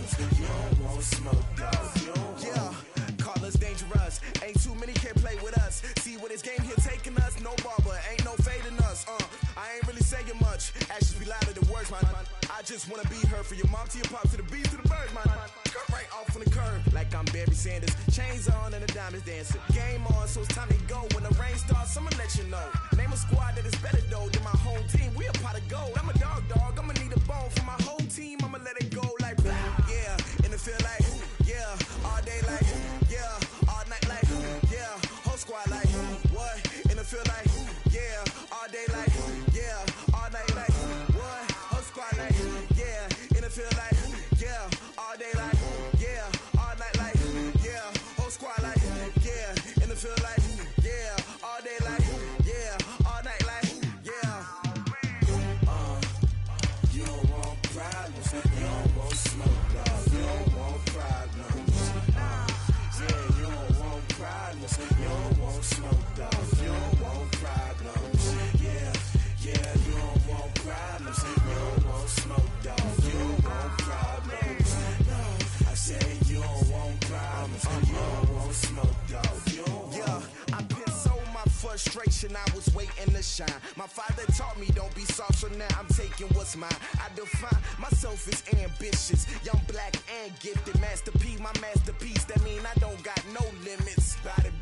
problems. You don't want smoke, dog. Yeah, call us dangerous. Ain't too many can play with us. See where this game here taking us. No barber, ain't no fading us. I ain't really saying much. Actions be louder than words, man. I just wanna be heard from your mom to your pop to the beat to the birds, man. Cut right off on the curb, like I'm Barry Sanders. Chains on and the diamonds dancing. Game on, so it's time to go. When the rain starts, I'ma let you know. Name a squad that is better though than my home team. We a pot of gold. I'm a dog. I'ma need a bone for my whole team. I'ma let it go like yeah. In the field like yeah. All day like yeah. All night like yeah. Whole squad like what? In the field like yeah. All day like yeah. All night like what? Whole squad like yeah. In the field like yeah. All day like yeah. All night like yeah. Whole squad like yeah. In the field like yeah. All day like yeah. All night like yeah. You don't want problems. You don't want smoke, dog. You don't want problems. Yeah, you don't want problems. You don't want smoke, dog. You don't want problems. Yeah, you don't want problems. You don't want smoke, dog. You don't want problems. No, I said you don't want problems. You don't want smoke, dog. You don't want. Yeah, I've been so my frustration, I was waiting to shine. My father taught me don't be soft, so now I'm taking what's mine. I define myself as ambitious, young, black, and gifted. Master P, my masterpiece. That mean I don't got no limits. Bout it,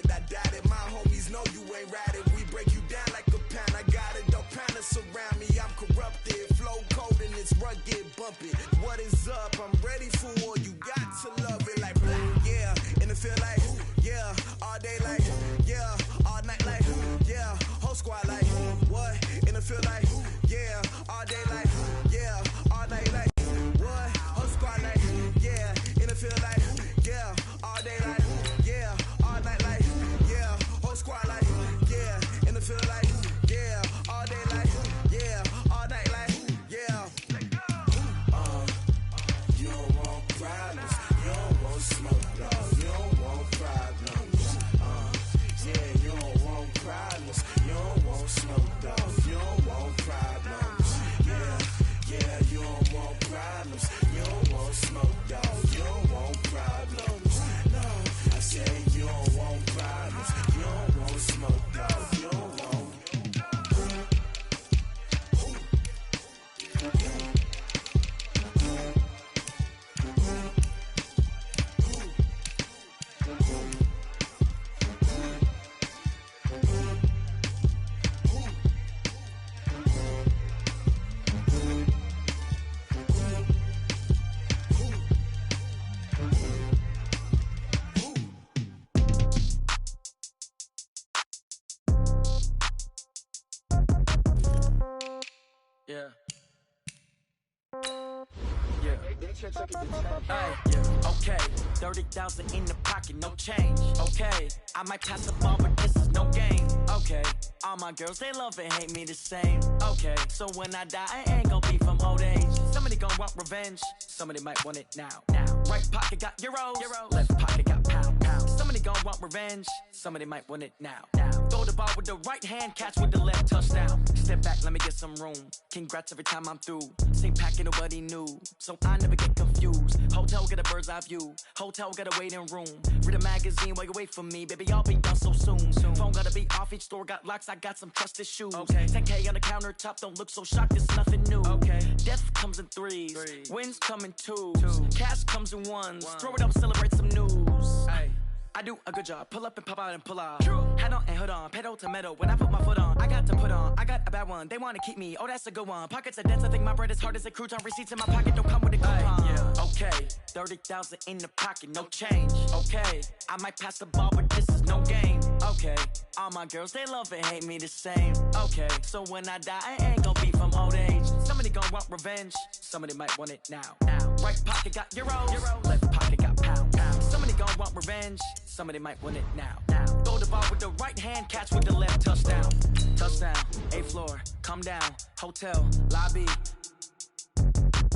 I doubt it. My homies know you ain't ratted. We break you down like a pound. I got it, don't panic surround me. I'm corrupted, flow cold and it's rugged, bumpy. What is up? I'm ready for war. You got to love it like black. Yeah, in the field like yeah. All day like yeah. All night like yeah. Whole squad like what? In the field like yeah. All day like yeah. All night like what? Whole squad like yeah. In the field like yeah. All day like yeah. All night like yeah. Whole squad like yeah. In the field like yeah. All day like yeah. All night like yeah. You don't want problems. You don't want smoke, dog. You don't want problems. Yeah, you don't want problems. You don't want smoke, dog. You don't want problems. Yeah, you don't want problems. You don't want smoke, dog. You don't want problems. No, I said you don't want problems. You don't want smoke, dog. You don't want. Yeah. Hey, yeah. Okay, 30,000 in the pocket, no change. Okay, I might pass the ball, but this is no game. Okay, all my girls, they love and hate me the same. Okay, so when I die, I ain't gon' be from old age. Somebody gon' want revenge, somebody might want it now. Right pocket got euros, left pocket got pound. Somebody gon' want revenge, somebody might want it now. Throw the ball with the right hand, catch with the left, touchdown. Step back, let me get some room. Congrats every time I'm through. Same packet, nobody knew, so I never get confused. Hotel get a bird's eye view, hotel got a waiting room. Read a magazine while you wait for me, baby, I'll be done so soon. Phone gotta be off, each store got locks, I got some trusted shoes. 10K on the countertop, don't look so shocked, it's nothing new. Death comes in threes, wins come in twos, cash comes in ones. Throw it up, celebrate some news. I do a good job, pull up and pop out and pull out. Head on and hood on, pedal to metal. When I put my foot on, I got to put on. I got a bad one, they wanna keep me, oh that's a good one. Pockets are dense, I think my bread is hard as a crouton. Receipts in my pocket don't come with a coupon. Okay, 30,000 in the pocket, no change. Okay, I might pass the ball, but this is no game. Okay, all my girls, they love and hate me the same. Okay, so when I die, I ain't gon' be from old age. Somebody gon' want revenge, somebody might want it now. Right pocket got euros, left pocket got pound. Somebody gon' want revenge, somebody might want it now. Throw the ball with the right hand, catch with the left, touchdown. Touchdown, 8th floor, come down, hotel, lobby.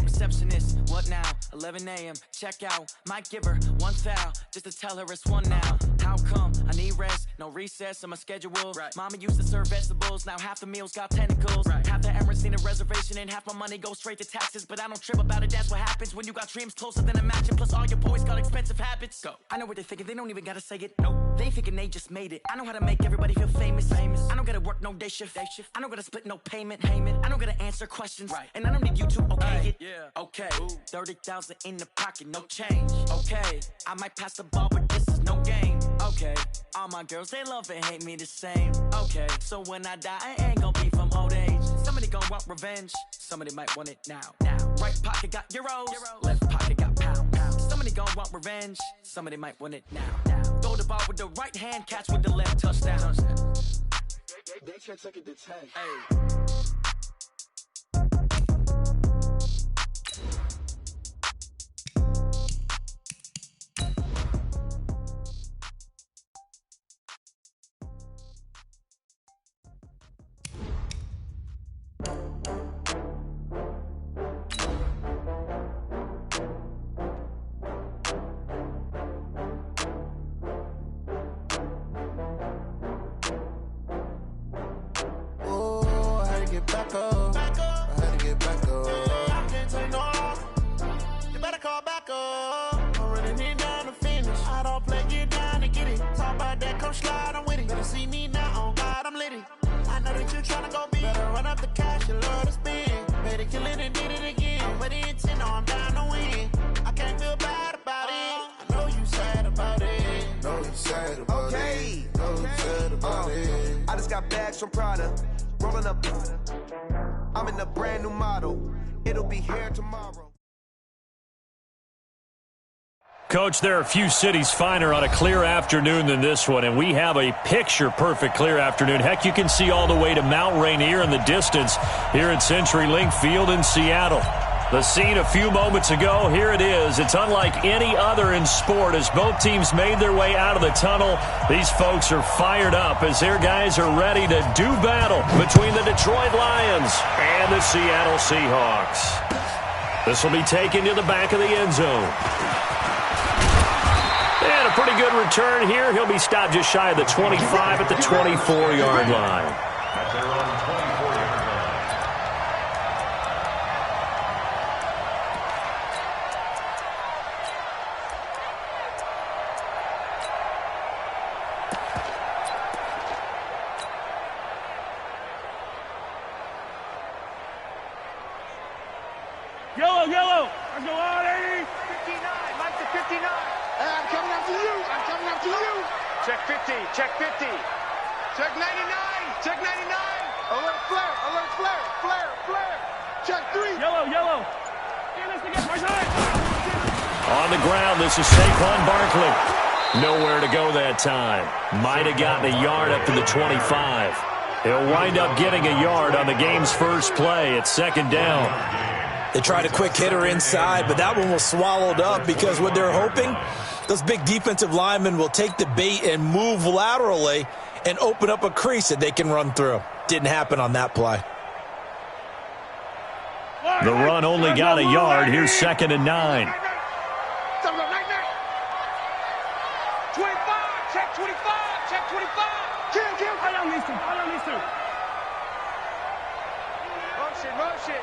Receptionist, what now? 11 a.m., check out. Might give her one foul, just to tell her it's one now. How come? I need rest, no recess in my schedule. Right. Mama used to serve vegetables, now half the meals got tentacles. Right. Half the errands need a reservation and half my money goes straight to taxes. But I don't trip about it, that's what happens when you got dreams closer than a mansion. Plus all your boys got expensive habits. Go. I know what they're thinking, they don't even gotta say it. Nope. They thinking they just made it. I know how to make everybody feel famous. I don't gotta work no day shift. I don't gotta split no payment. I don't gotta answer questions. Right. And I don't need you to okay it. Yeah. Okay. 30,000 in the pocket, no change. Okay. I might pass the ball, but this is no game. Okay. All my girls, they love and hate me the same. Okay. So when I die, I ain't gonna be from old age. Somebody gon' want revenge. Somebody might want it now. Right pocket got euros. Left pocket got pounds. Somebody gon' want revenge. Somebody might want it now. Throw the ball with the right hand, catch with the left, touchdown. They can't take it to 10. Hey. Back up. I had to get back up. I can't take no loss. You better call back up. I'm running it down to finish. I don't play, get down to get it. Talk about that, come slide, I'm with it. Better see me now, on God, I'm litty. I know that you tryna go big. Better run up the cash, you love to spend. Better kill it and did it again. But the intent, no, I'm down to win. I can't feel bad about it. I know you sad about it. Know you sad about it. Know you sad about it. I just got bags from Prada. Rolling up, I'm in a brand new model. It'll be here tomorrow. Coach, there are a few cities finer on a clear afternoon than this one, and we have a picture-perfect clear afternoon. Heck, you can see all the way to Mount Rainier in the distance here at CenturyLink Field in Seattle. The scene a few moments ago, here it is. It's unlike any other in sport as both teams made their way out of the tunnel. These folks are fired up as their guys are ready to do battle between the Detroit Lions and the Seattle Seahawks. This will be taken to the back of the end zone. And a pretty good return here. He'll be stopped just shy of the 25 at the 24-yard line. At their own 24-yard line. Yellow. Let's go on, 80. 59. Mike to 59. Hey, I'm coming after you. Check 50. Check 50. Check 99. Check 99. Alert flare. Check 3. Yellow. On the ground, this is Saquon Barkley. Nowhere to go that time. Might have gotten a yard up to the 25. He'll wind up getting a yard on the game's first play. It's second down. They tried a quick hitter inside, but that one was swallowed up because what they're hoping, those big defensive linemen will take the bait and move laterally and open up a crease that they can run through. Didn't happen on that play. The run only got a yard. Here's second and 9. 25. Check 25. Kill. I don't need to. Rush it.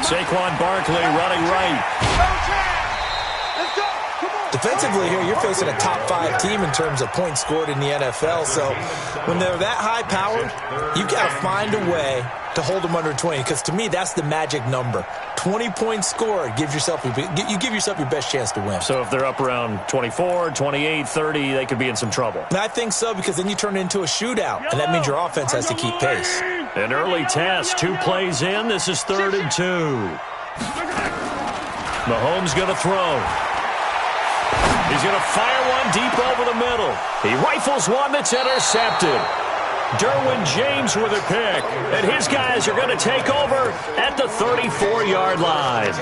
Saquon Barkley running right. Let's go. Come on. Defensively here, you're facing a top 5 team in terms of points scored in the NFL. So when they're that high-powered, you got to find a way to hold them under 20. Because to me, that's the magic number. 20 points scored, you give yourself your best chance to win. So if they're up around 24, 28, 30, they could be in some trouble. And I think so, because then you turn it into a shootout, and that means your offense has to keep pace. An early test, 2 plays in. This is 3rd and 2. Mahomes going to throw. He's going to fire one deep over the middle. He rifles one that's intercepted. Derwin James with a pick. And his guys are going to take over at the 34-yard line.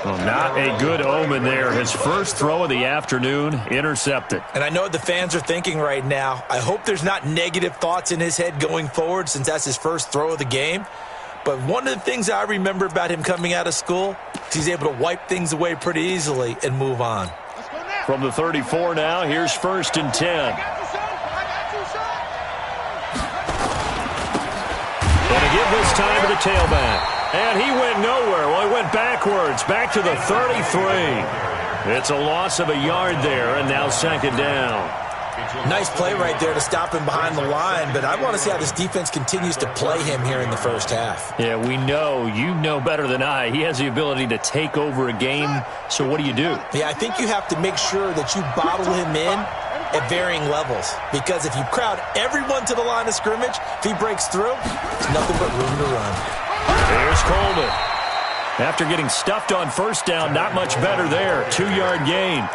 Well, not a good omen there. His first throw of the afternoon intercepted. And I know what the fans are thinking right now. I hope there's not negative thoughts in his head going forward since that's his first throw of the game. But one of the things I remember about him coming out of school is he's able to wipe things away pretty easily and move on. From the 34 now, here's 1st and 10. And a give this time to the tailback. And he went nowhere. Well, he went backwards, back to the 33. It's a loss of a yard there, and now 2nd down. Nice play right there to stop him behind the line, but I want to see how this defense continues to play him here in the first half. Yeah, we know. You know better than I. He has the ability to take over a game, so what do you do? Yeah, I think you have to make sure that you bottle him in at varying levels, because if you crowd everyone to the line of scrimmage, if he breaks through, there's nothing but room to run. Here's Coleman. After getting stuffed on 1st down, not much better there. 2-yard gain.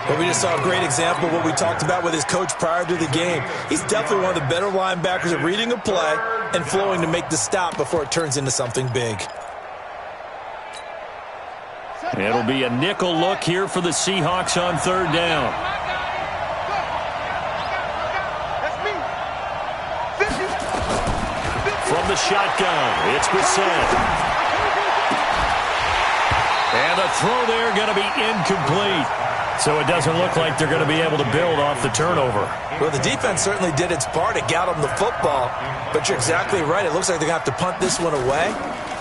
But we just saw a great example of what we talked about with his coach prior to the game. He's definitely one of the better linebackers at reading a play and flowing to make the stop before it turns into something big. It'll be a nickel look here for the Seahawks on 3rd down. From the shotgun, it's Brissett. And the throw there going to be incomplete. So it doesn't look like they're going to be able to build off the turnover. Well, the defense certainly did its part. It got them the football. But you're exactly right. It looks like they're going to have to punt this one away.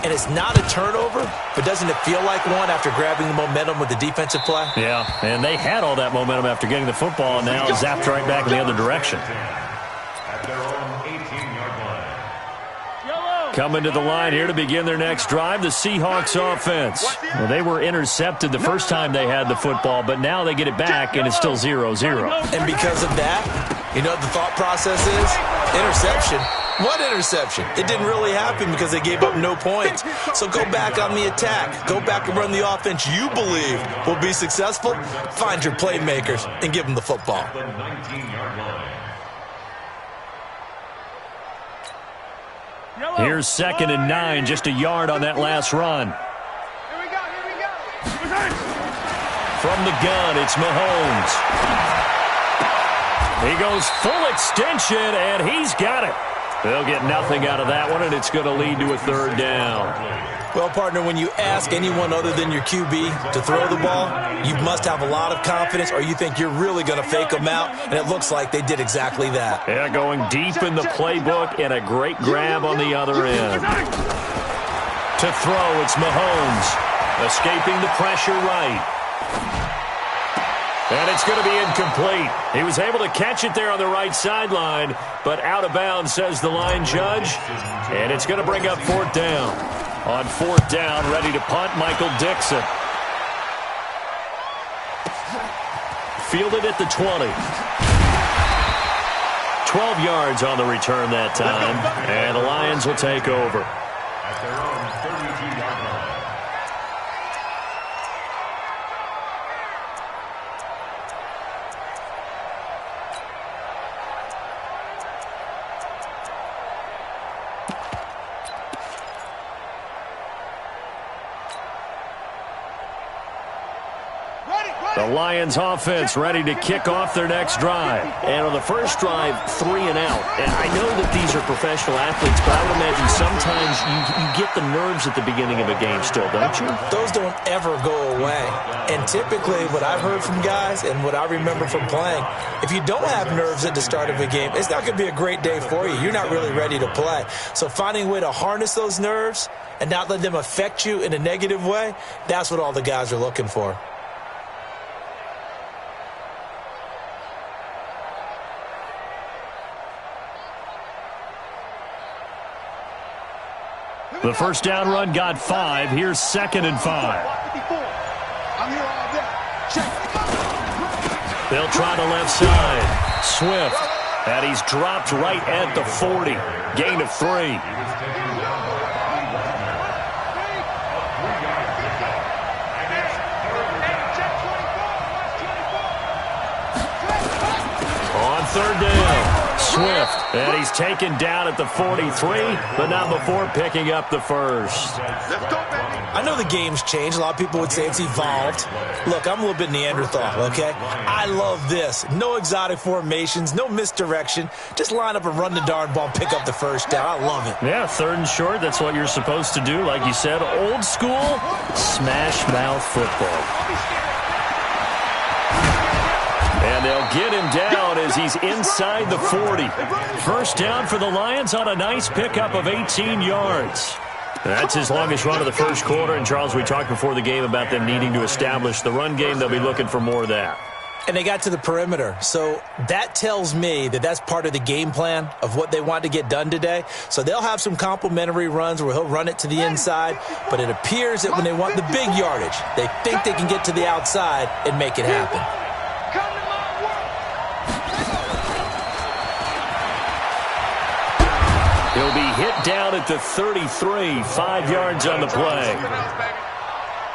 And it's not a turnover, but doesn't it feel like one after grabbing the momentum with the defensive play? Yeah, and they had all that momentum after getting the football, and now zapped right back in the other direction. Coming to the line here to begin their next drive, the Seahawks offense. Well, they were intercepted the first time they had the football, but now they get it back, and it's still 0-0. And because of that, you know what the thought process is? Interception. What interception? It didn't really happen because they gave up no points. So go back on the attack. Go back and run the offense you believe will be successful. Find your playmakers and give them the football. Here's 2nd and 9, just a yard on that last run. From the gun, it's Mahomes. He goes full extension, and he's got it. They'll get nothing out of that one, and it's going to lead to a 3rd down. Well, partner, when you ask anyone other than your QB to throw the ball, you must have a lot of confidence, or you think you're really going to fake them out, and it looks like they did exactly that. Yeah, going deep in the playbook, and a great grab on the other end. To throw, it's Mahomes. Escaping the pressure right. And it's going to be incomplete. He was able to catch it there on the right sideline, but out of bounds, says the line judge. And it's going to bring up 4th down. On 4th down, ready to punt, Michael Dixon. Fielded at the 20. 12 yards on the return that time, and the Lions will take over. At their own 32-yard line. The Lions offense ready to kick off their next drive. And on the first drive, 3 and out. And I know that these are professional athletes, but I would imagine sometimes you get the nerves at the beginning of a game still, don't you? Those don't ever go away. And typically what I've heard from guys and what I remember from playing, if you don't have nerves at the start of a game, it's not going to be a great day for you. You're not really ready to play. So finding a way to harness those nerves and not let them affect you in a negative way, that's what all the guys are looking for. The first down run got 5. Here's 2nd and 5. They'll try to left side. Swift. And he's dropped right at the 40. Gain of 3. On 3rd down. Swift. And he's taken down at the 43, but not before picking up the first. I know the game's changed. A lot of people would say it's evolved. Look, I'm a little bit Neanderthal, okay? I love this. No exotic formations, no misdirection. Just line up and run the darn ball and pick up the first down. I love it. Yeah, 3rd and short. That's what you're supposed to do. Like you said, old school smash mouth football. And they'll get him down as he's inside the 40. First down for the Lions on a nice pickup of 18 yards. That's his longest run of the first quarter. And, Charles, we talked before the game about them needing to establish the run game. They'll be looking for more of that. And they got to the perimeter. So that tells me that that's part of the game plan of what they want to get done today. So they'll have some complimentary runs where he'll run it to the inside. But it appears that when they want the big yardage, they think they can get to the outside and make it happen. He'll be hit down at the 33, 5 yards on the play.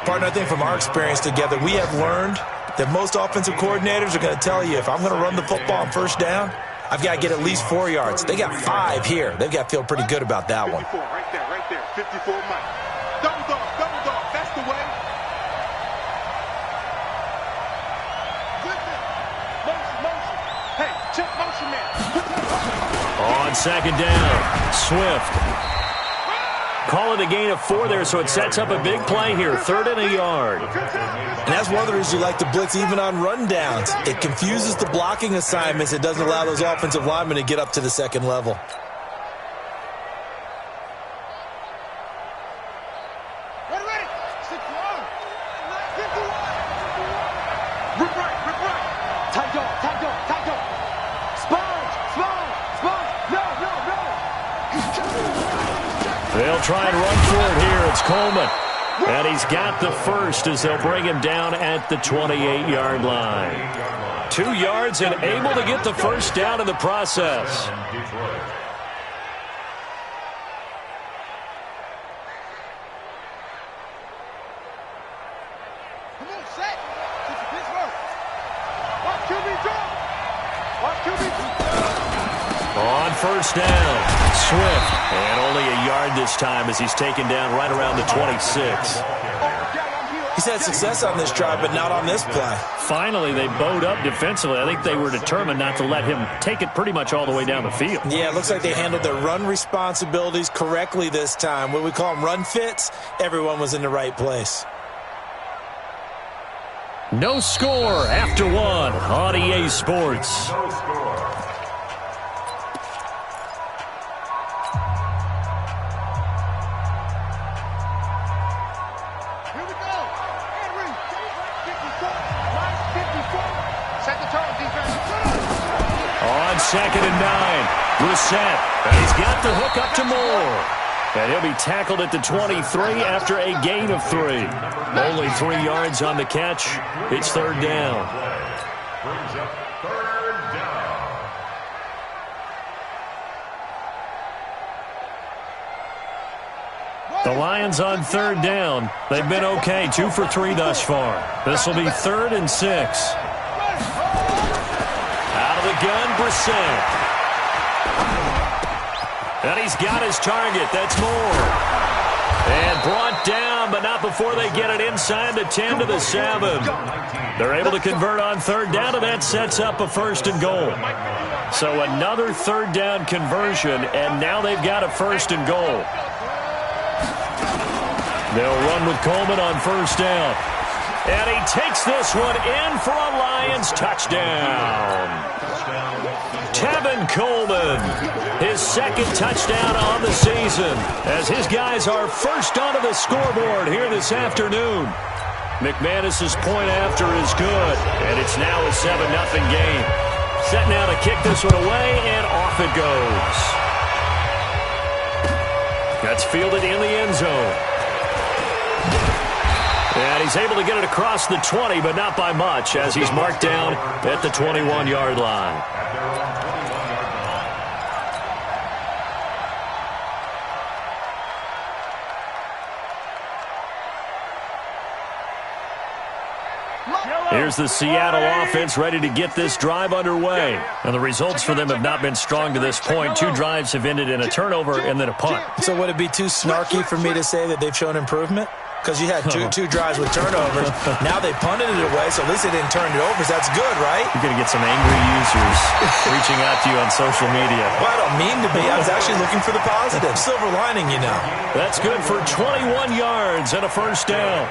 Partner, I think from our experience together, we have learned that most offensive coordinators are going to tell you, if I'm going to run the football on first down, I've got to get at least 4 yards. They got 5 here. They've got to feel pretty good about that one. 54, right there. 54, Mike. Double dog. That's the way. Motion. Hey, check motion, man. On second down, Swift. Call it a gain of 4 there, so it sets up a big play here, 3rd and a yard. And that's one of the reasons you like to blitz even on rundowns. It confuses the blocking assignments. It doesn't allow those offensive linemen to get up to the second level. Ready. 6-1. 51. Rip right. Tight dog. Sponge. No. They'll try and run for it here. It's Coleman. And he's got the first as they'll bring him down at the 28-yard line. 2 yards and able to get the first down in the process. Come on, set. Pittsburgh. Watch QB On first down, Swift. And only a yard this time as he's taken down right around the 26. He's had success on this drive, but not on this play. Finally, they bowed up defensively. I think they were determined not to let him take it pretty much all the way down the field. Yeah, it looks like they handled their run responsibilities correctly this time. What we call them run fits, everyone was in the right place. No score after 1 on EA Sports. No score. Here we go. Henry. 54. Mike, 54. Set the tone, defense. On 2nd and 9, Brissett. And he's got the hook up to Moore. And he'll be tackled at the 23 after a gain of 3. Only 3 yards on the catch. It's 3rd down. Brings up 3rd down. The Lions on 3rd down. They've been okay, 2 for 3 thus far. This will be 3rd and 6. Out of the gun, Brissett. And he's got his target. That's Moore. And brought down, but not before they get it inside the 10 to the 7. They're able to convert on 3rd down, and that sets up a 1st and goal. So another 3rd down conversion, and now they've got a 1st and goal. They'll run with Coleman on 1st down. And he takes this one in for a Lions touchdown. Tevin Coleman, his 2nd touchdown on the season, as his guys are first onto the scoreboard here this afternoon. McManus's point after is good, and it's now a 7-0 game. Set now to kick this one away, and off it goes. That's fielded in the end zone. And he's able to get it across the 20, but not by much, as he's marked down at the 21-yard line. Here's the Seattle offense ready to get this drive underway. And the results for them have not been strong to this point. 2 drives have ended in a turnover and then a punt. So would it be too snarky for me to say that they've shown improvement? Because you had two drives with turnovers. Now they punted it away, so at least they didn't turn it over. So that's good, right? You're going to get some angry users reaching out to you on social media. Well, I don't mean to be. I was actually looking for the positive. Silver lining, you know. That's good for 21 yards and a first down.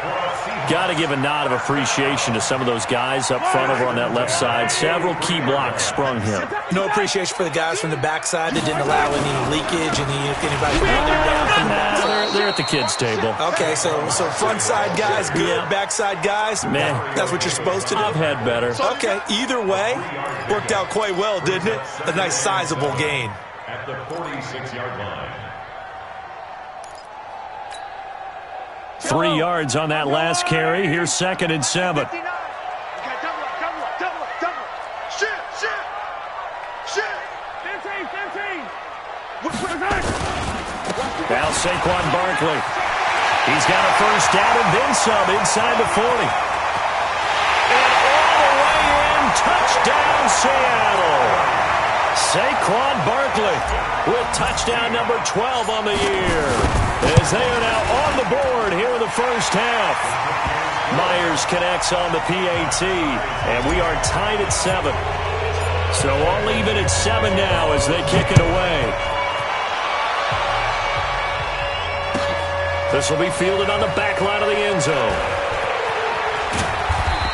Got to give a nod of appreciation to some of those guys up front over on that left side. Several key blocks sprung here. No appreciation for the guys from the backside that didn't allow any leakage, anybody from running down from the backside. They're at the kids' table. Okay, so front side guys, good. Yeah. Backside guys, man, that's what you're supposed to do. I've had better. Okay, either way, worked out quite well, didn't it? A nice sizable gain. At the 46-yard line. 3 yards on that last carry. Here's 2nd and 7. Double up. Shit. 15. Now Saquon Barkley. He's got a first down and then some inside the 40. And all the way in, touchdown Seattle. Saquon Barkley with touchdown number 12 on the year. As they are now on the board here in the first half. Myers connects on the PAT, and we are tied at 7. So all even at 7 now as they kick it away. This will be fielded on the back line of the end zone.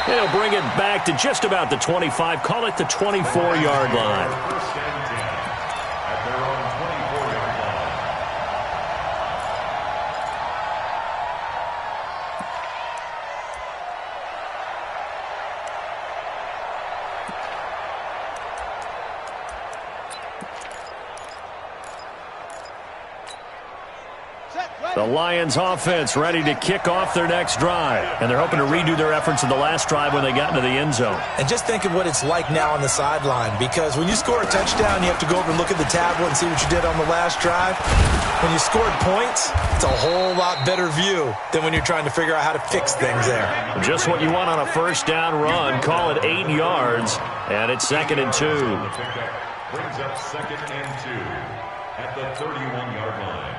And he'll bring it back to just about the 25, call it the 24-yard line. First and 10 at their own 24-yard line. The Lions offense ready to kick off their next drive. And they're hoping to redo their efforts in the last drive when they got into the end zone. And just think of what it's like now on the sideline, because when you score a touchdown, you have to go over and look at the tablet and see what you did on the last drive. When you scored points, it's a whole lot better view than when you're trying to figure out how to fix things there. Just what you want on a first down run. Call it 8 yards, and it's 2nd and 2. The pickup brings up 2nd and 2 at the 31-yard line.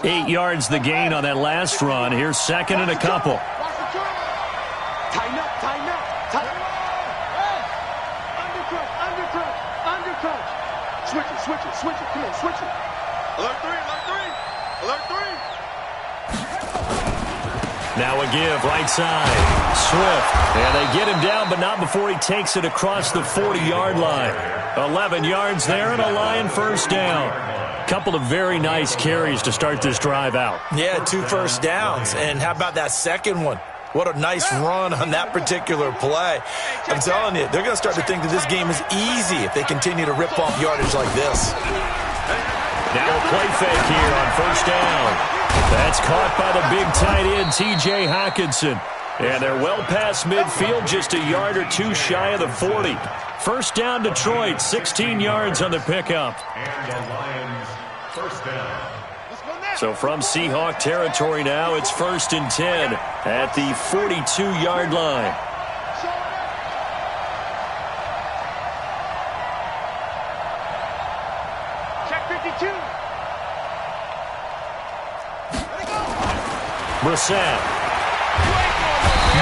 8 yards the gain on that last run. Here's 2nd and a couple. Tighten up. Undercut. Switch it. Come on, switch it. Alert 3. Now a give, right side. Swift. And they get him down, but not before he takes it across the 40-yard line. 11 yards there and a Lion first down. Couple of very nice carries to start this drive out. Yeah, 2 first downs. And how about that second one? What a nice run on that particular play. I'm telling you, they're going to start to think that this game is easy if they continue to rip off yardage like this. Now a play fake here on first down. That's caught by the big tight end, T.J. Hockenson. And they're well past midfield, just a yard or 2 shy of the 40. First down, Detroit, 16 yards on the pickup. And the Lions first down. So from Seahawk territory now, it's 1st and 10 at the 42-yard line. Check 52. Brissett.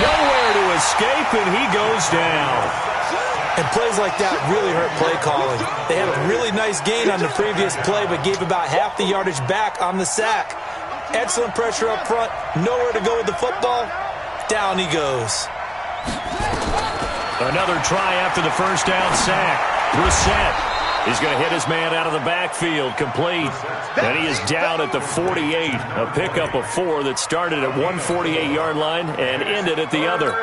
Nowhere to escape, and he goes down. And plays like that really hurt play calling. They had a really nice gain on the previous play, but gave about half the yardage back on the sack. Excellent pressure up front. Nowhere to go with the football. Down he goes. Another try after the first down sack. Brissett. He's going to hit his man out of the backfield, complete. And he is down at the 48. A pickup of 4 that started at 148-yard line and ended at the other.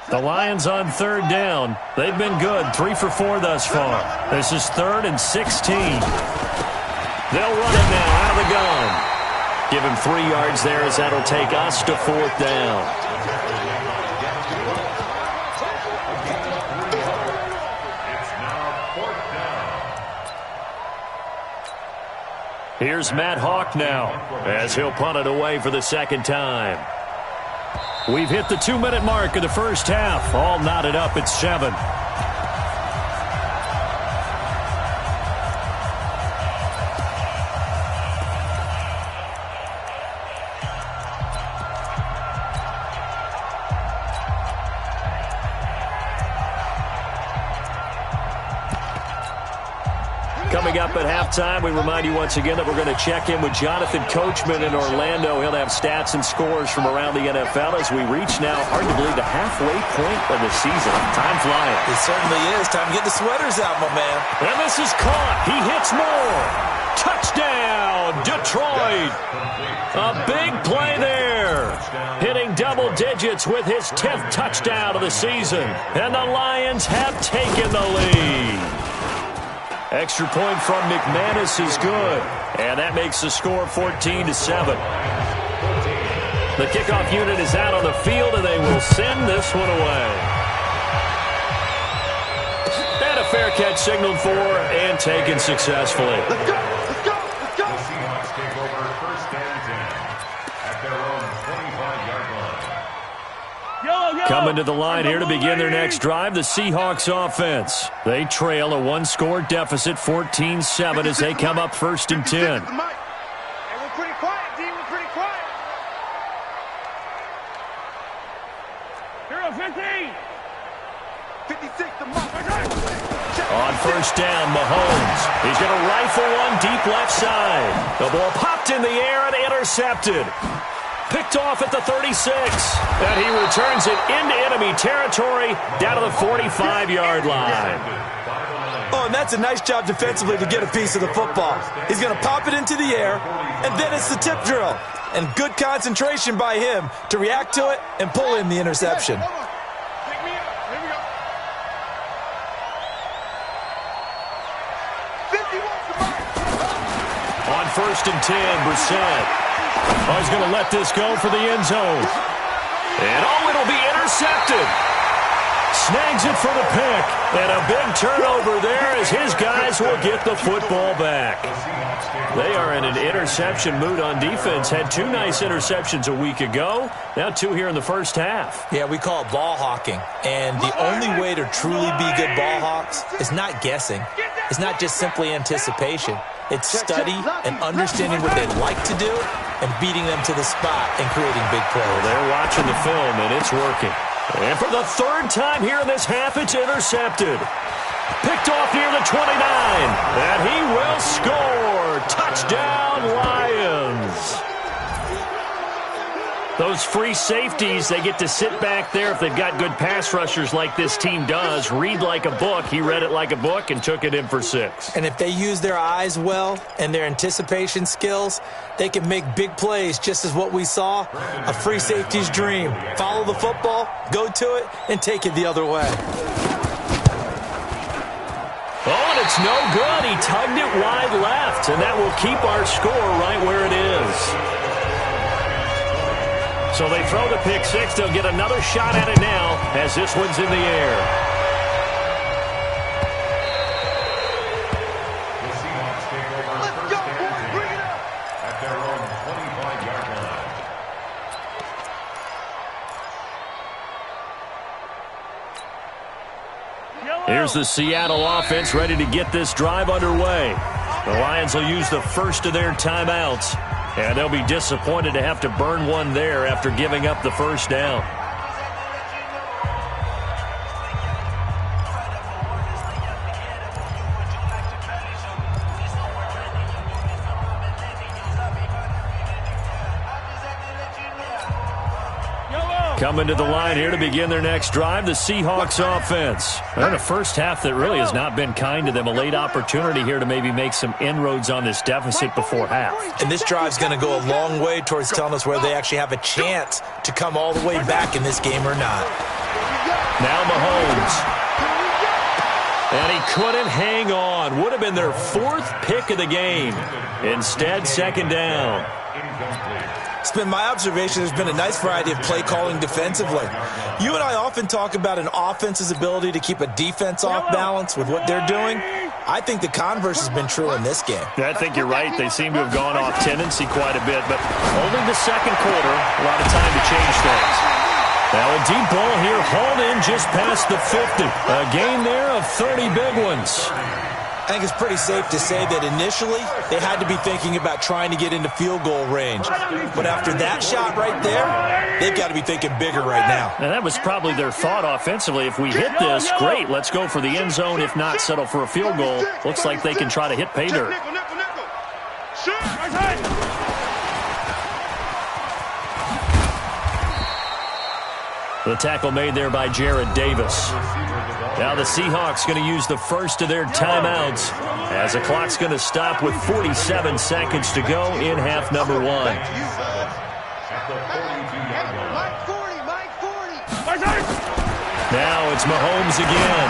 The Lions on 3rd down. They've been good, 3 for 4 thus far. This is 3rd and 16. They'll run it now out of the gun. Give him 3 yards there as that'll take us to 4th down. It's now Here's Matt Hawk now as he'll punt it away for the second time. We've hit the 2-minute mark of the first half. All knotted up at 7. Coming up at halftime, we remind you once again that we're going to check in with Jonathan Coachman in Orlando. He'll have stats and scores from around the NFL as we reach now, hard to believe, the halfway point of the season. Time flying. It certainly is. Time to get the sweaters out, my man. And this is caught. He hits more. Touchdown, Detroit. A big play there. Hitting double digits with his 10th touchdown of the season. And the Lions have taken the lead. Extra point from McManus is good. And that makes the score 14-7. The kickoff unit is out on the field, and they will send this one away. And a fair catch signaled for and taken successfully. Let's go! Let's go! Let's go! The Seahawks take over first and 10 at their own 25-yard line. Coming to the line here to begin their next drive, the Seahawks offense. They trail a 1-score deficit, 14-7, as they come up first and 10. Hey, we're pretty quiet, D. We're pretty quiet. Hero 15. 56, the mark. On first down, Mahomes. He's going to rifle one deep left side. The ball popped in the air and intercepted. Picked off at the 36. And he returns it into enemy territory down to the 45-yard line. Oh, and that's a nice job defensively to get a piece of the football. He's going to pop it into the air, and then it's the tip drill. And good concentration by him to react to it and pull in the interception. Pick me up. Here we go. 51. On first and 10, Brissett. Oh, he's going to let this go for the end zone. And it'll be intercepted. Snags it for the pick. And a big turnover there as his guys will get the football back. They are in an interception mood on defense. Had 2 nice interceptions a week ago. Now 2 here in the first half. Yeah, we call it ball hawking. And the only way to truly be good ball hawks is not guessing. It's not just simply anticipation. It's study and understanding what they like to do and beating them to the spot and creating big plays. Well, they're watching the film, and it's working. And for the 3rd time here in this half, it's intercepted. Picked off near the 29. And he will score. Touchdown, Lions. Those free safeties, they get to sit back there if they've got good pass rushers like this team does. Read like a book. He read it like a book and took it in for 6. And if they use their eyes well and their anticipation skills, they can make big plays, just as what we saw, a free safety's dream. Follow the football, go to it, and take it the other way. Oh, and it's no good. He tugged it wide left, and that will keep our score right where it is. So they throw the pick 6. They'll get another shot at it now as this one's in the air. The Seahawks take over first and 10 at their own 25-yard line. Here's the Seattle offense ready to get this drive underway. The Lions will use the first of their timeouts. And they'll be disappointed to have to burn one there after giving up the first down. Coming to the line here to begin their next drive, the Seahawks offense. And a first half that really has not been kind to them. A late opportunity here to maybe make some inroads on this deficit before half. And this drive's going to go a long way towards telling us whether they actually have a chance to come all the way back in this game or not. Now Mahomes. And he couldn't hang on. Would have been their 4th pick of the game. Instead, second down. It's been my observation there's been a nice variety of play calling defensively. You and I often talk about an offense's ability to keep a defense off balance with what they're doing. I think the converse has been true in this game. I think you're right. They seem to have gone off tendency quite a bit, but only the second quarter, a lot of time to change things. Now a deep ball here, hauled in just past the 50. A gain there of 30 big ones. I think it's pretty safe to say that initially they had to be thinking about trying to get into field goal range. But after that shot right there, they've got to be thinking bigger right now. And that was probably their thought offensively. If we hit this, great. Let's go for the end zone. If not, settle for a field goal. Looks like they can try to hit pay dirt. The tackle made there by Jared Davis. Now the Seahawks going to use the first of their timeouts as the clock's going to stop with 47 seconds to go in half number 1. Now it's Mahomes again.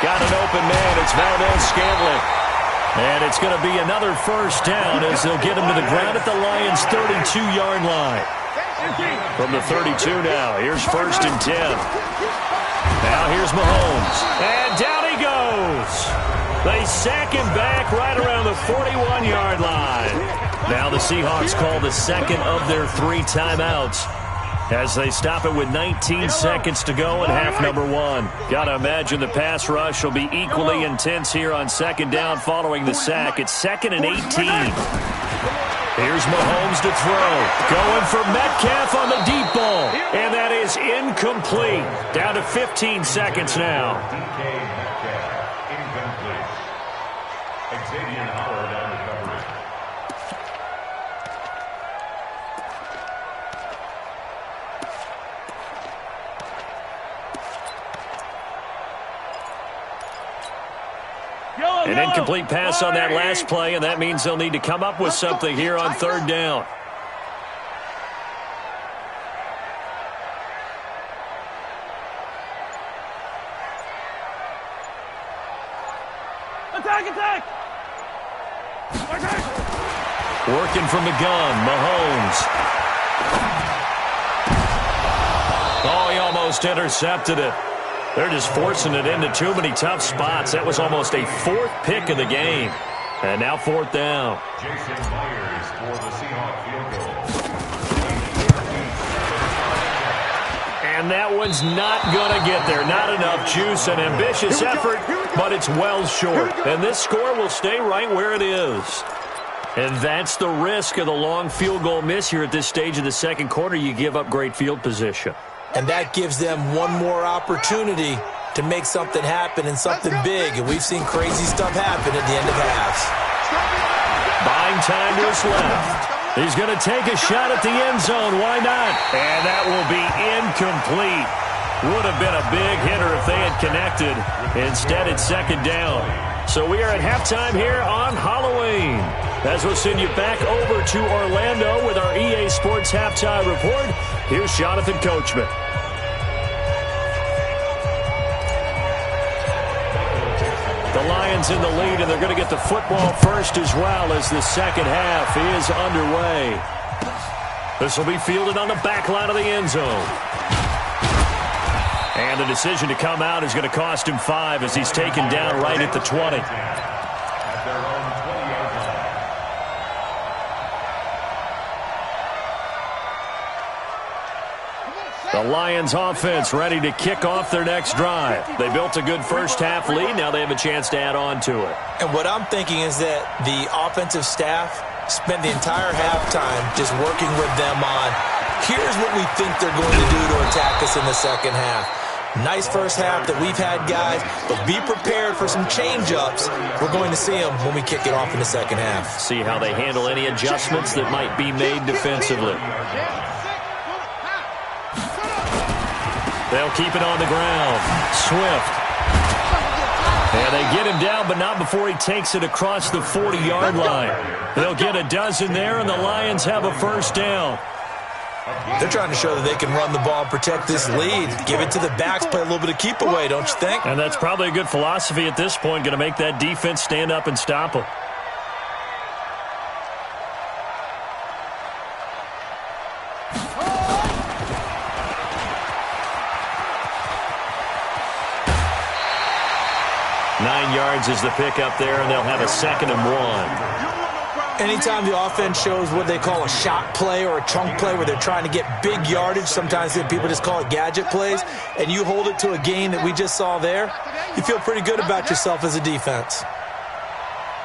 Got an open man. It's Valdez-Scantling. And it's going to be another first down as they'll get him to the ground at the Lions' 32-yard line. From the 32 now, here's 1st and 10. Now here's Mahomes. And down he goes. They sack him back right around the 41-yard line. Now the Seahawks call the second of their 3 timeouts as they stop it with 19 seconds to go in half number 1. Got to imagine the pass rush will be equally intense here on second down following the sack. It's 2nd and 18. Here's Mahomes to throw. Going for Metcalf on the deep ball. And that is incomplete. Down to 15 seconds now. DK Metcalf, incomplete. Xavier Howard on the coverage. An incomplete pass on that last play, and that means they'll need to come up with something here on 3rd down. Attack! Working from the gun, Mahomes. Oh, he almost intercepted it. They're just forcing it into too many tough spots. That was almost a 4th pick of the game. And now 4th down. Jason Myers for the Seahawks field goal. And that one's not going to get there. Not enough juice. An ambitious effort, but it's well short. And this score will stay right where it is. And that's the risk of the long field goal miss here at this stage of the second quarter. You give up great field position. And that gives them one more opportunity to make something happen and something big. And we've seen crazy stuff happen at the end of halves. Buying time to his left. He's going to take a shot at the end zone. Why not? And that will be incomplete. Would have been a big hitter if they had connected. Instead, it's 2nd down. So we are at halftime here on Halloween. As we'll send you back over to Orlando with our EA Sports Halftime Report, here's Jonathan Coachman. The Lions in the lead, and they're going to get the football first as well as the second half is underway. This will be fielded on the back line of the end zone. And the decision to come out is going to cost him 5 as he's taken down right at the 20. The Lions offense ready to kick off their next drive. They built a good first half lead. Now they have a chance to add on to it. And what I'm thinking is that the offensive staff spent the entire halftime just working with them on, here's what we think they're going to do to attack us in the second half. Nice first half that we've had, guys, but be prepared for some change-ups. We're going to see them when we kick it off in the second half. See how they handle any adjustments that might be made defensively. They'll keep it on the ground. Swift. And they get him down, but not before he takes it across the 40-yard line. They'll get a dozen there, and the Lions have a first down. They're trying to show that they can run the ball, protect this lead, give it to the backs, play a little bit of keep away, don't you think? And that's probably a good philosophy at this point, going to make that defense stand up and stop them. 9 yards is the pickup there, and they'll have a 2nd and 1. Anytime the offense shows what they call a shot play or a chunk play where they're trying to get big yardage, sometimes people just call it gadget plays, and you hold it to a gain that we just saw there, you feel pretty good about yourself as a defense.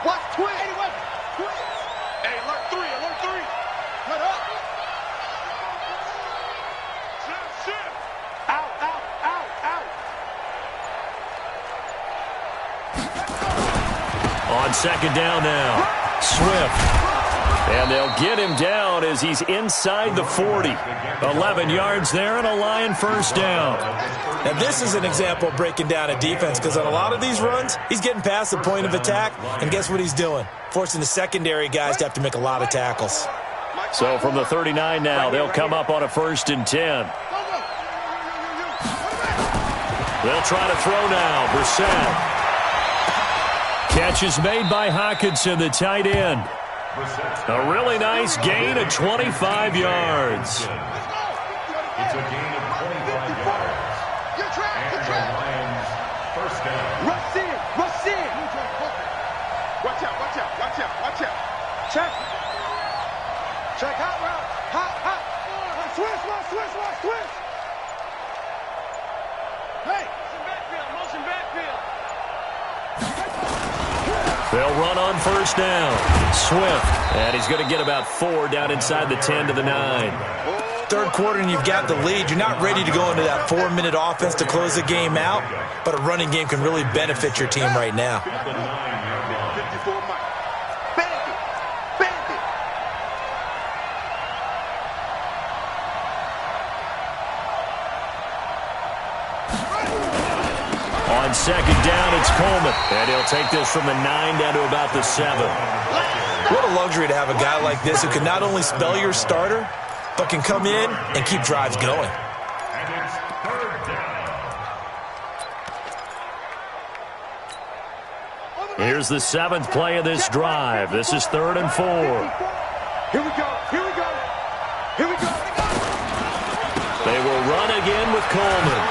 What's twin? Hey, alert 3. Cut up. Shift. Out. On 2nd down now. Swift. And they'll get him down as he's inside the 40. 11 yards there and a Lion 1st down. Now this is an example of breaking down a defense, because on a lot of these runs, he's getting past the point of attack, and guess what he's doing? Forcing the secondary guys to have to make a lot of tackles. So from the 39 now, they'll come up on a 1st and 10. They'll try to throw now. Brissett. Catch is made by Hockenson, the tight end. A really nice gain of 25 yards. It's a gain of 25 yards. And the Lions 1st down. Rush in. Watch out. Check hot route. Hot. Switch. Hey. Motion backfield. They'll run on 1st down. Swift. And he's going to get about 4 down inside the 10 to the 9. 3rd quarter and you've got the lead. You're not ready to go into that 4-minute offense to close the game out, but a running game can really benefit your team right now. 54 Mike. Bandit. On 2nd down, it's Coleman. And he'll take this from the 9 down to about the 7. What a luxury to have a guy like this who can not only spell your starter, but can come in and keep drives going. And it's 3rd down. Here's the 7th play of this drive. This is 3rd and 4. Here we go. They will run again with Coleman.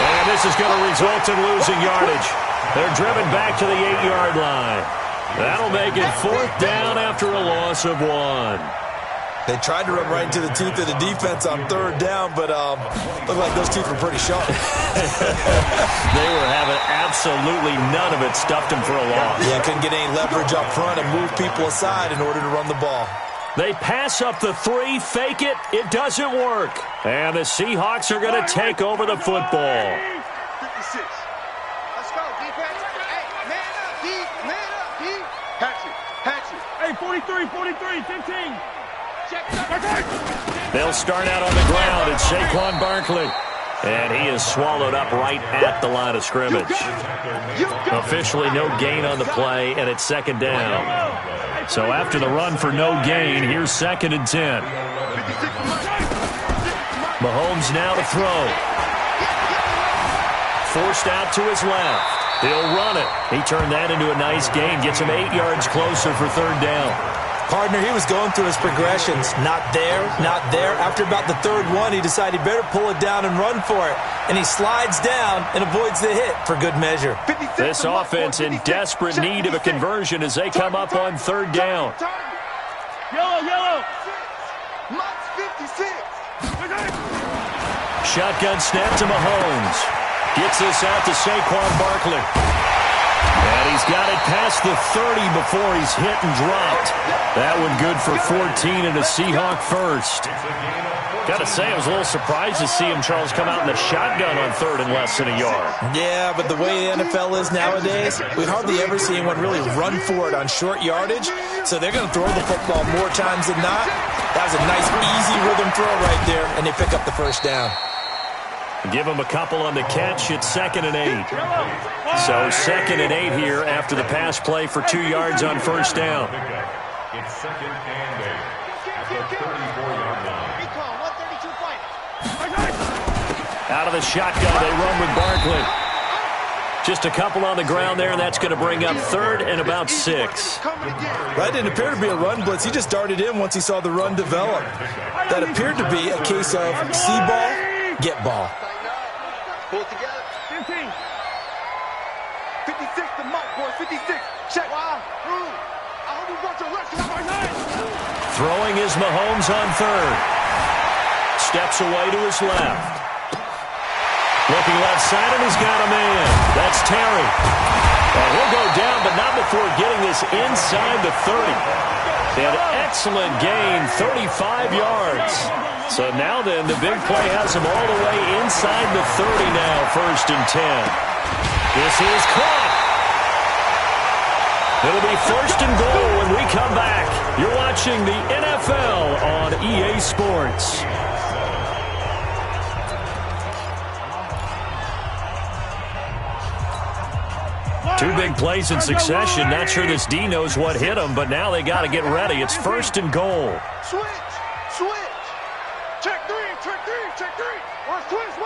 And this is going to result in losing yardage. They're driven back to the 8-yard line. That'll make it 4th down after a loss of 1. They tried to run right into the teeth of the defense on 3rd down, but looked like those teeth were pretty sharp. They were having absolutely none of it, stuffed them for a loss. Yeah, couldn't get any leverage up front and move people aside in order to run the ball. They pass up the 3, fake it. It doesn't work. And the Seahawks are going to take over the football. 56. Let's go, defense. Hey, man up, D. Hatch it. Hey, 43, 15. Check. They'll start out on the ground. It's Saquon Barkley. And he is swallowed up right at the line of scrimmage. Officially no gain on the play, and it's 2nd down. So after the run for no gain, here's 2nd and 10. Mahomes now to throw. Forced out to his left. He'll run it. He turned that into a nice gain. Gets him 8 yards closer for 3rd down. Partner, he was going through his progressions. Not there. After about the 3rd one, he decided he better pull it down and run for it. And he slides down and avoids the hit for good measure. This offense in desperate need of a conversion as they come up on 3rd down. Yellow. Mike's 56. Shotgun snap to Mahomes. Gets this out to Saquon Barkley. And he's got it past the 30 before he's hit and dropped. That one good for 14 and a Seahawk 1st. Got to say, I was a little surprised to see him, Charles, come out in the shotgun on 3rd and less than a yard. Yeah, but the way the NFL is nowadays, we hardly ever see anyone really run for it on short yardage. So they're going to throw the football more times than not. That was a nice, easy rhythm throw right there, and they pick up the 1st down. Give him a couple on the catch. It's 2nd and 8. So 2nd and 8 here after the pass play for 2 yards on 1st down. It's 2nd and 8 at the 34-yard line. Out of the shotgun, they run with Barkley. Just a couple on the ground there, and that's going to bring up 3rd and about 6. That didn't appear to be a run blitz. He just darted in once he saw the run develop. That appeared to be a case of see ball, get ball. Pull it together. 15. 56 the mark, boy. 56. Check. Wow. I hope you brought your left. Throwing is Mahomes on third. Steps away to his left. Looking left side, and he's got a man. That's Terry. And he'll go down, but not before getting this inside the 30. An excellent gain, 35 yards. So now then, the big play has him all the way inside the 30 now, 1st and 10. This is caught. It'll be 1st and goal when we come back. You're watching the NFL on EA Sports. Two big plays in succession. Not sure this D knows what hit him, but now they got to get ready. It's 1st and goal. Switch. Check three. Watch twist.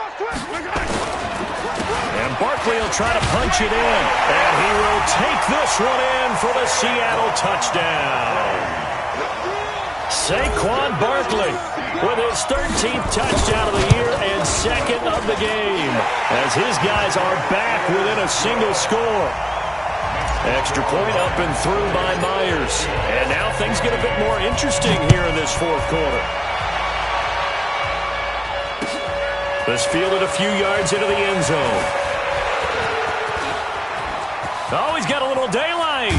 And Barkley will try to punch it in. And he will take this one in for the Seattle touchdown. Saquon Barkley with his 13th touchdown of the year and 2nd of the game, as his guys are back within a single score. Extra point up and through by Myers. And now things get a bit more interesting here in this 4th quarter. This fielded a few yards into the end zone. Oh, he's got a little daylight.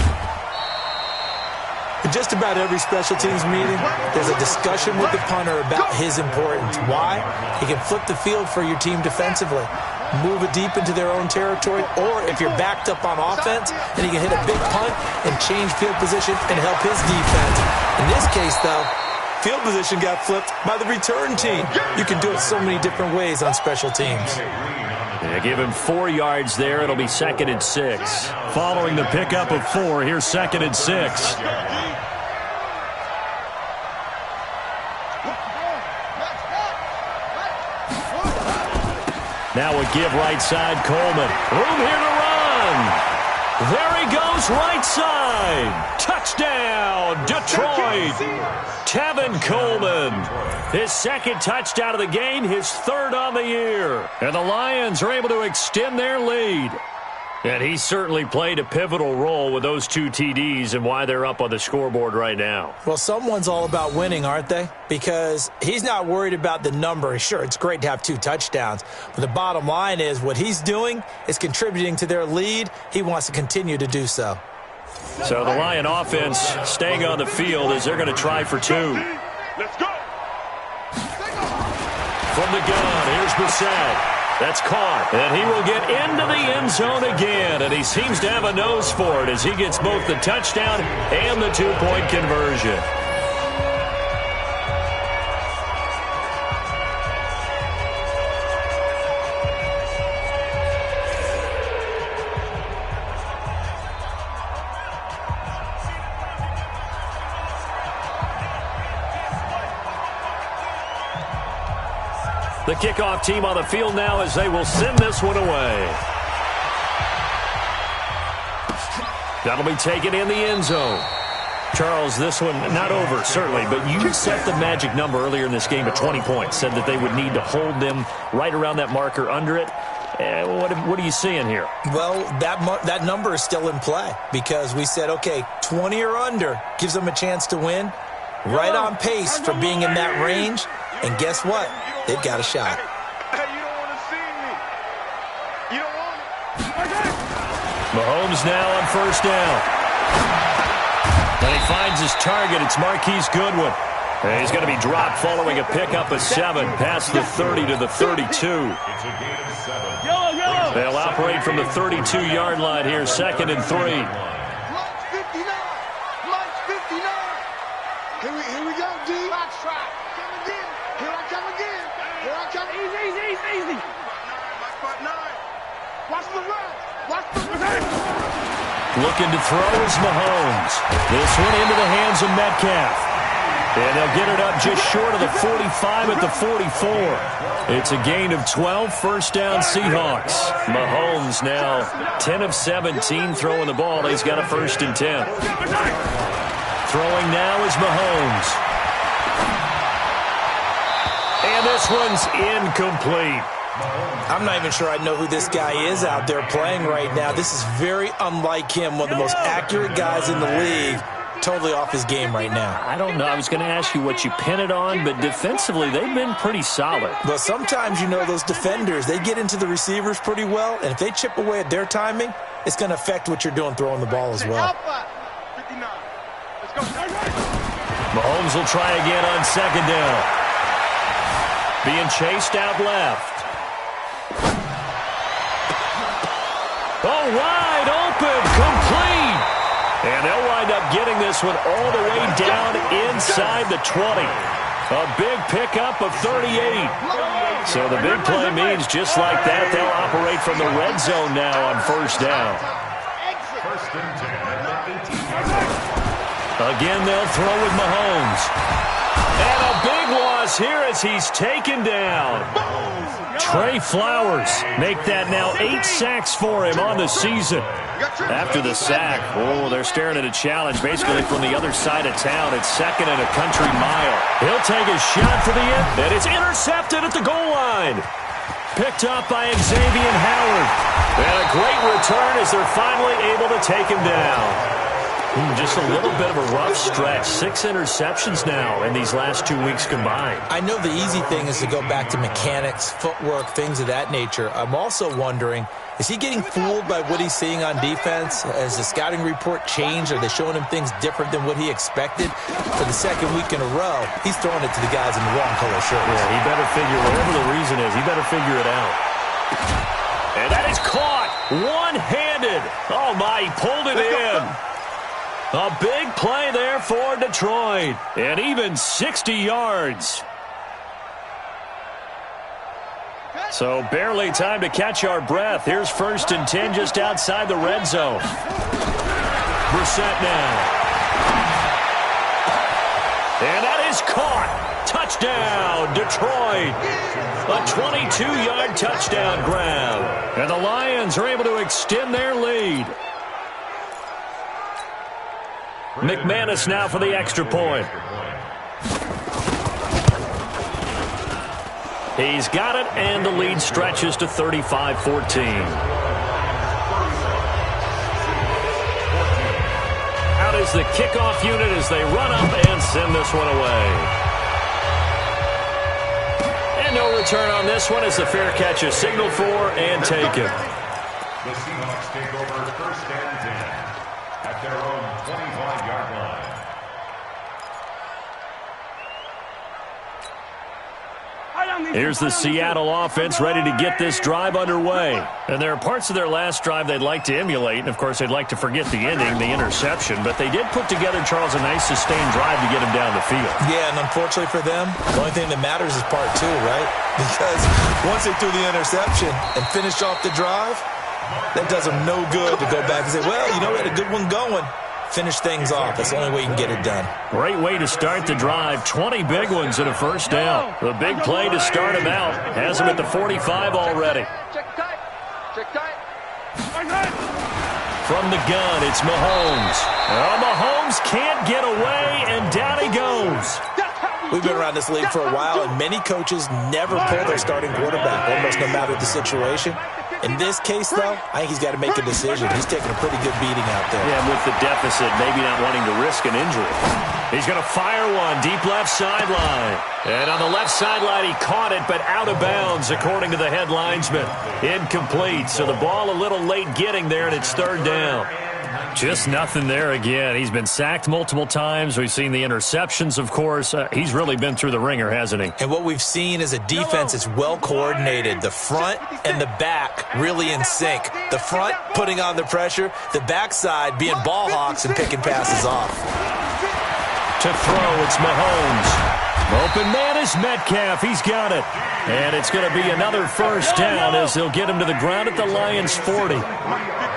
In just about every special teams meeting, there's a discussion with the punter about his importance. Why? He can flip the field for your team defensively, move it deep into their own territory, or if you're backed up on offense, then he can hit a big punt and change field position and help his defense. In this case, though, field position got flipped by the return team. You can do it so many different ways on special teams. Yeah, give him 4 yards there. It'll be 2nd and 6. Following the pickup of 4, here's 2nd and 6. Now a give right side, Coleman. Room here to run. There he goes, right side. Touchdown, Detroit. Tevin Coleman. His 2nd touchdown of the game, his 3rd on the year. And the Lions are able to extend their lead. And he certainly played a pivotal role with those 2 TDs and why they're up on the scoreboard right now. Well, someone's all about winning, aren't they? Because he's not worried about the number. Sure, it's great to have 2 touchdowns. But the bottom line is what he's doing is contributing to their lead. He wants to continue to do so. So the Lion offense staying on the field as they're going to try for 2. Let's go. From the gun, here's Brissett. That's caught, and he will get into the end zone again, and he seems to have a nose for it as he gets both the touchdown and the 2-point conversion. The kickoff team on the field now as they will send this one away. That'll be taken in the end zone. Charles, this one not over, certainly, but you set the magic number earlier in this game at 20 points, said that they would need to hold them right around that marker under it. What are you seeing here? Well, that number is still in play because we said, okay, 20 or under gives them a chance to win. Right on pace for being in that range. And guess what? They've got a shot. Hey, you don't want to see me. You don't want it. Mahomes now on 1st down. And he finds his target. It's Marquise Goodwin. And he's going to be dropped following a pickup of 7 past the 30 to the 32. They'll operate from the 32-yard line here, 2nd and 3. March 59. Here we go, D. Box try. Come again. Here I come again. Here I come. Easy. March 9. Watch the run. Looking to throw is Mahomes. This one into the hands of Metcalf. And they'll get it up just short of the 45 at the 44. It's a gain of 12, 1st down Seahawks. Mahomes now 10 of 17 throwing the ball. He's got a 1st and 10. Throwing now is Mahomes. And this one's incomplete. I'm not even sure I know who this guy is out there playing right now. This is very unlike him, one of the most accurate guys in the league. Totally off his game right now. I don't know. I was going to ask you what you pin it on, but defensively, they've been pretty solid. Well, sometimes, those defenders, they get into the receivers pretty well, and if they chip away at their timing, it's going to affect what you're doing throwing the ball as well. Mahomes will try again on second down. Being chased out left. Oh, wide open, complete. And they'll wind up getting this one all the way down inside the 20. A big pickup of 38. So the big play means just like that, they'll operate from the red zone now on first down. First and 10 at the 18. Again, they'll throw with Mahomes. And a big loss here as he's taken down. Trey Flowers make that now 8 sacks for him on the season. After the sack, they're staring at a challenge basically from the other side of town. It's second and a country mile. He'll take a shot for the end, and it's intercepted at the goal line. Picked up by Xavier Howard. And a great return as they're finally able to take him down. Just a little bit of a rough stretch. 6 interceptions now in these last 2 weeks combined. I know the easy thing is to go back to mechanics, footwork, things of that nature. I'm also wondering, is he getting fooled by what he's seeing on defense? Has the scouting report changed? Are they showing him things different than what he expected? For the second week in a row, he's throwing it to the guys in the wrong color shirts. Yeah, he better figure, whatever the reason is, he better figure it out. And that is caught one-handed. Oh, my, he pulled it in. A big play there for Detroit. And even 60 yards. So barely time to catch our breath. Here's first and 10 just outside the red zone. Brissett now. And that is caught. Touchdown, Detroit. A 22-yard touchdown grab. And the Lions are able to extend their lead. McManus now for the extra point. He's got it, and the lead stretches to 35-14. Out is the kickoff unit as they run up and send this one away. And no return on this one as the fair catch is signaled for and taken. The Seahawks take over first and 10 at their own 25-yard line. Here's the Seattle offense ready to get this drive underway. And there are parts of their last drive they'd like to emulate. And, of course, they'd like to forget the ending, the interception. But they did put together, Charles, a nice sustained drive to get him down the field. Yeah, and unfortunately for them, the only thing that matters is part 2, right? Because once they threw the interception and finished off the drive, that does them no good to go back and say, well, we had a good one going. Finish things off. That's the only way you can get it done. Great way to start the drive. 20 big ones and a first down. The big play to start him out. Has him at the 45 already. Check tight. Check tight. From the gun, it's Mahomes. Mahomes can't get away, and down he goes. We've been around this league for a while, and many coaches never pull their starting quarterback, almost no matter the situation. In this case, though, I think he's got to make a decision. He's taking a pretty good beating out there. Yeah, with the deficit, maybe not wanting to risk an injury. He's going to fire one, deep left sideline. And on the left sideline, he caught it, but out of bounds, according to the head linesman. Incomplete, so the ball a little late getting there, and it's third down. Just nothing there again. He's been sacked multiple times. We've seen the interceptions, of course. He's really been through the ringer, hasn't he? And what we've seen is a defense that's well coordinated. The front and the back really in sync. The front putting on the pressure. The backside being ball hawks and picking passes off. To throw, it's Mahomes. Open man is Metcalf. He's got it. And it's going to be another first down as they'll get him to the ground at the Lions' 40.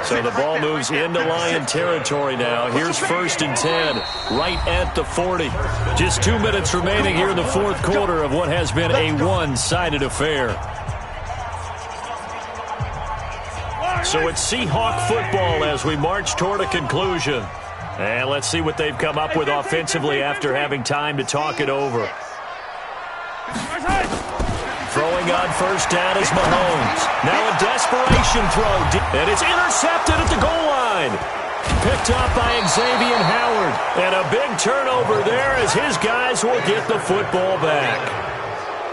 So the ball moves into Lion territory now. Here's first and 10, right at the 40. Just 2 minutes remaining here in the fourth quarter of what has been a one-sided affair. So it's Seahawk football as we march toward a conclusion. And let's see what they've come up with offensively after having time to talk it over. Throwing on first down is Mahomes. Now a desperation throw. And it's intercepted at the goal line. Picked up by Xavier Howard. And a big turnover there as his guys will get the football back.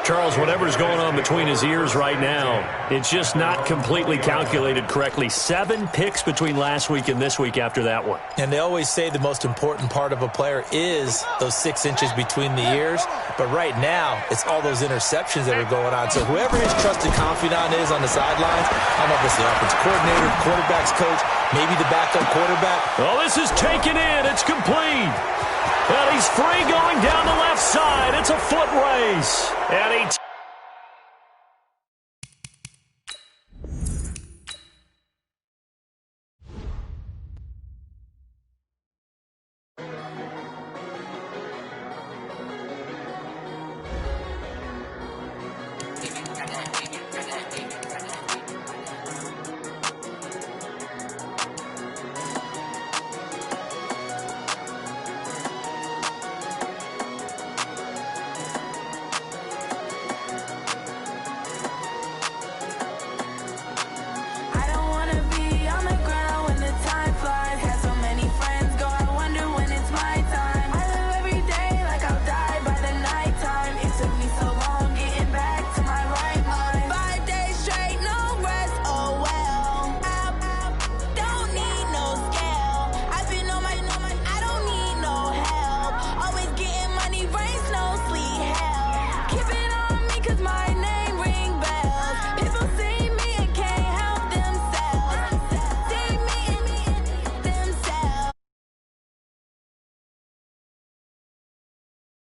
Charles, whatever's going on between his ears right now, it's just not completely calculated correctly. 7 picks between last week and this week after that one. And they always say the most important part of a player is those 6 inches between the ears. But right now, it's all those interceptions that are going on. So whoever his trusted confidant is on the sidelines, I don't know if it's the offensive coordinator, quarterback's coach, maybe the backup quarterback. Oh, this is taken in. It's complete. And he's free going down the left side. It's a foot race. And he